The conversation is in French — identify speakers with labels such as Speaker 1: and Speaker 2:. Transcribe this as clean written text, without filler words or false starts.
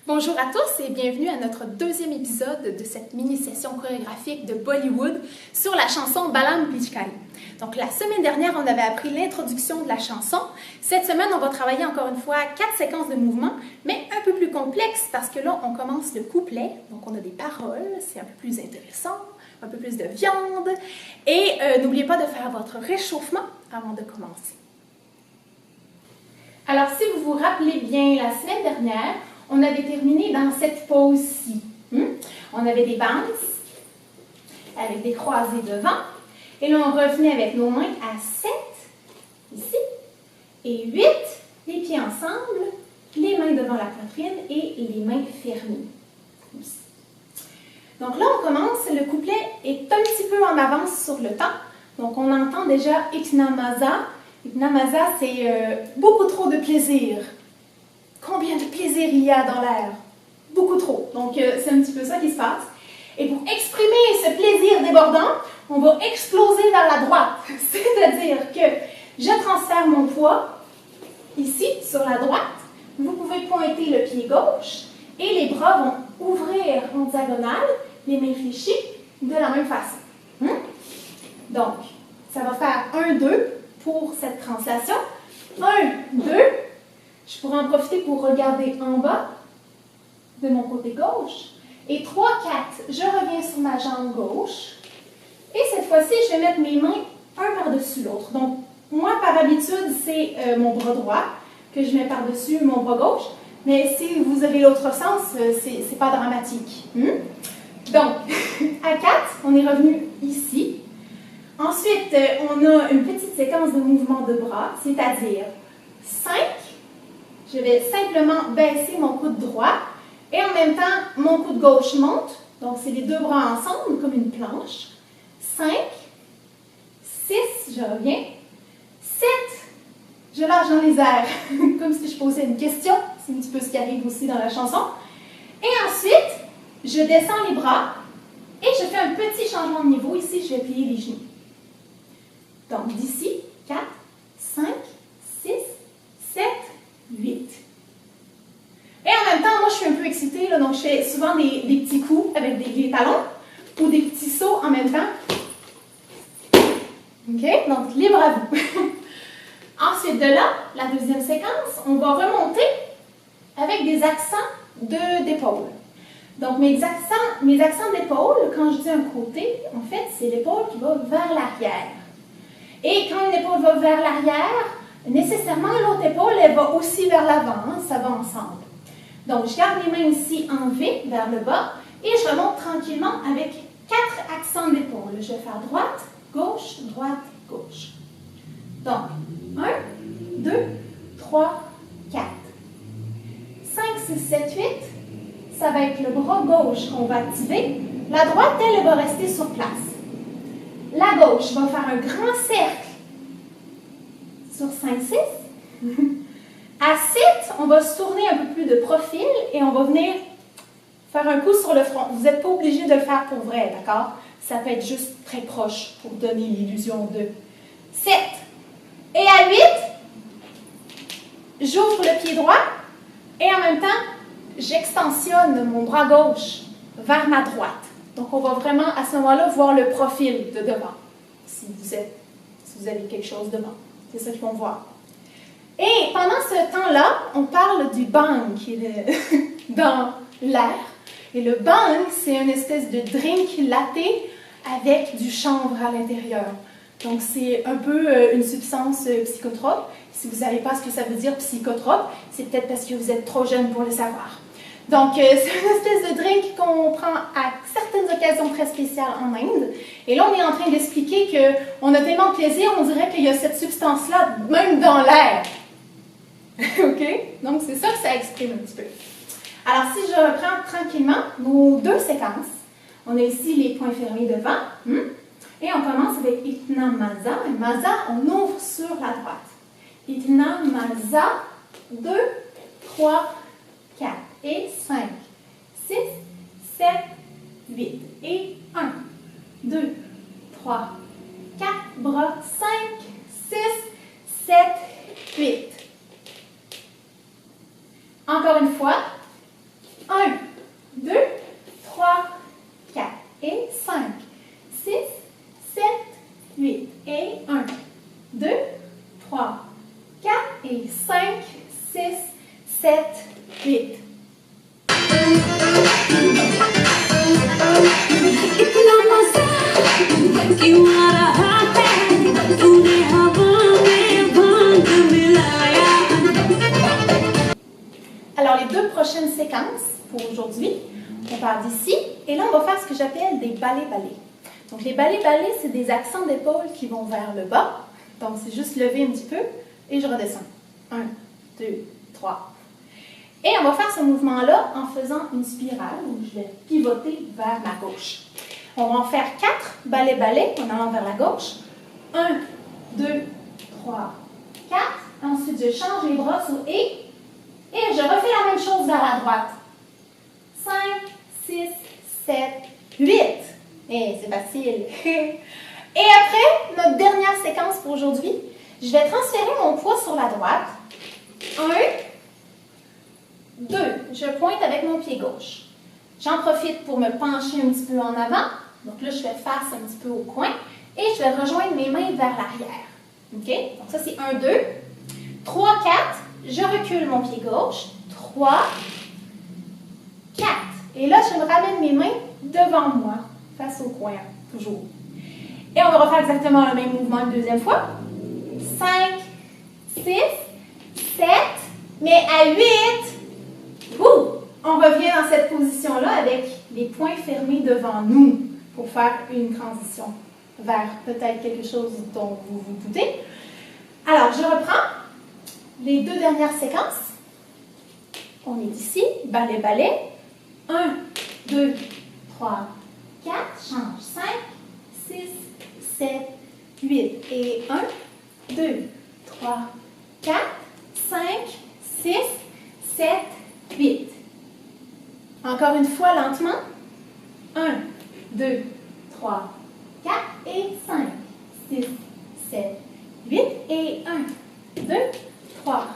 Speaker 1: Bonjour à tous et bienvenue à notre deuxième épisode de cette mini-session chorégraphique de Bollywood sur la chanson Balam Pichkari. Donc la semaine dernière, on avait appris l'introduction de la chanson. Cette semaine, on va travailler encore une fois 4 séquences de mouvements, mais un peu plus complexes parce que là, on commence le couplet. Donc on a des paroles, c'est un peu plus intéressant, un peu plus de viande. Et n'oubliez pas de faire votre réchauffement avant de commencer. Alors si vous vous rappelez bien, la semaine dernière, on avait terminé dans cette pose-ci. On avait des bounces avec des croisés devant. Et là, on revenait avec nos mains à 7, ici, et 8, les pieds ensemble, les mains devant la poitrine et les mains fermées. Ici. Donc là, on commence. Le couplet est un petit peu en avance sur le temps. Donc, on entend déjà Itna Maza. Itna Maza, c'est beaucoup trop de plaisir. Combien de plaisir il y a dans l'air? Beaucoup trop. Donc, c'est un petit peu ça qui se passe. Et pour exprimer ce plaisir débordant, on va exploser vers la droite. C'est-à-dire que je transfère mon poids ici, sur la droite. Vous pouvez pointer le pied gauche et les bras vont ouvrir en diagonale, les mains fléchies, de la même façon. Donc, ça va faire 1, 2 pour cette translation. 1, 2. Je pourrais en profiter pour regarder en bas de mon côté gauche. Et 3, 4, je reviens sur ma jambe gauche. Et cette fois-ci, je vais mettre mes mains un par-dessus l'autre. Donc, moi, par habitude, c'est mon bras droit que je mets par-dessus mon bras gauche. Mais si vous avez l'autre sens, c'est pas dramatique. Donc, à 4, on est revenu ici. Ensuite, on a une petite séquence de mouvements de bras, c'est-à-dire 5. Je vais simplement baisser mon coude droit et en même temps, mon coude gauche monte. Donc, c'est les deux bras ensemble comme une planche. 5, 6, je reviens. 7, je lâche dans les airs comme si je posais une question. C'est un petit peu ce qui arrive aussi dans la chanson. Et ensuite, je descends les bras et je fais un petit changement de niveau. Ici, je vais plier les genoux. Donc, d'ici, 4, 5, 6, 7, 8. Et en même temps, moi, je suis un peu excitée, là, donc je fais souvent des petits coups avec des talons ou des petits sauts en même temps. OK? Donc, libre à vous. Ensuite de là, la deuxième séquence, on va remonter avec des accents d'épaule. Donc, mes accents d'épaule, quand je dis un côté, en fait, c'est l'épaule qui va vers l'arrière. Et quand une épaule va vers l'arrière, nécessairement, l'autre épaule, elle va aussi vers l'avant, ça va ensemble. Donc, je garde les mains ici en V, vers le bas, et je remonte tranquillement avec 4 accents d'épaule. Je vais faire droite, gauche, gauche. Donc, 1, 2, 3, 4. 5, 6, 7, 8, ça va être le bras gauche qu'on va activer. La droite, elle va rester sur place. La gauche va faire un grand cercle sur 5, 6. À 7, on va se tourner un peu plus de profil et on va venir faire un coup sur le front. Vous n'êtes pas obligé de le faire pour vrai, d'accord? Ça peut être juste très proche pour donner l'illusion de 7. Et à 8, j'ouvre le pied droit et en même temps, j'extensionne mon bras gauche vers ma droite. Donc, on va vraiment à ce moment-là voir le profil de devant, si vous avez quelque chose devant. C'est ça qu'ils vont voir. Et pendant ce temps-là, on parle du bang qui est dans l'air. Et le bang, c'est une espèce de drink latte avec du chanvre à l'intérieur. Donc, c'est un peu une substance psychotrope. Si vous ne savez pas ce que ça veut dire psychotrope, c'est peut-être parce que vous êtes trop jeune pour le savoir. Donc, c'est une espèce de drink qu'on prend à certaines occasions très spéciales en Inde. Et là, on est en train d'expliquer qu'on a tellement de plaisir, on dirait qu'il y a cette substance-là même dans l'air. OK? Donc, c'est ça que ça exprime un petit peu. Alors, si je reprends tranquillement nos 2 séquences, on a ici les poings fermés devant. Et on commence avec Itna Maza. Et Maza, on ouvre sur la droite. Itna Maza, 2, 3, 4. Et 5, 6, 7, 8. Et 1, 2, 3, 4. Bras, 5, 6, 7, 8. Encore une fois, 8. Alors, les deux prochaines séquences pour aujourd'hui, on part d'ici, et là, on va faire ce que j'appelle des ballets-ballets. Donc, les ballets-ballets, c'est des accents d'épaule qui vont vers le bas. Donc, c'est juste lever un petit peu, et je redescends. 1, 2, 3. Et on va faire ce mouvement-là en faisant une spirale, où je vais pivoter vers ma gauche. On va en faire 4 ballets-ballets en allant vers la gauche. 1, 2, 3, 4. Ensuite, je change les bras sur et je refais la même chose vers la droite. 5, 6, 7, 8. Et c'est facile. Et après, notre dernière séquence pour aujourd'hui, je vais transférer mon poids sur la droite. 1, 2. Je pointe avec mon pied gauche. J'en profite pour me pencher un petit peu en avant. Donc là, je fais face un petit peu au coin. Et je vais rejoindre mes mains vers l'arrière. OK? Donc ça, c'est 1, 2. 3, 4. Je recule mon pied gauche. 3, 4. Et là, je me ramène mes mains devant moi, face au coin, toujours. Et on va refaire exactement le même mouvement une deuxième fois. 5, 6, 7, mais à 8, on revient dans cette position-là avec les poings fermés devant nous pour faire une transition vers peut-être quelque chose dont vous vous doutez. Alors, je reprends les deux dernières séquences. On est ici, ballet-ballet. 1, 2, 3, 4, change. 5, 6, 7, 8. Et 1, 2, 3, 4, 5, 6, 7, 8. Encore une fois, lentement. 1, 2, 3, 4 et 5, 6, 7, 8. Et 1, 2, 3,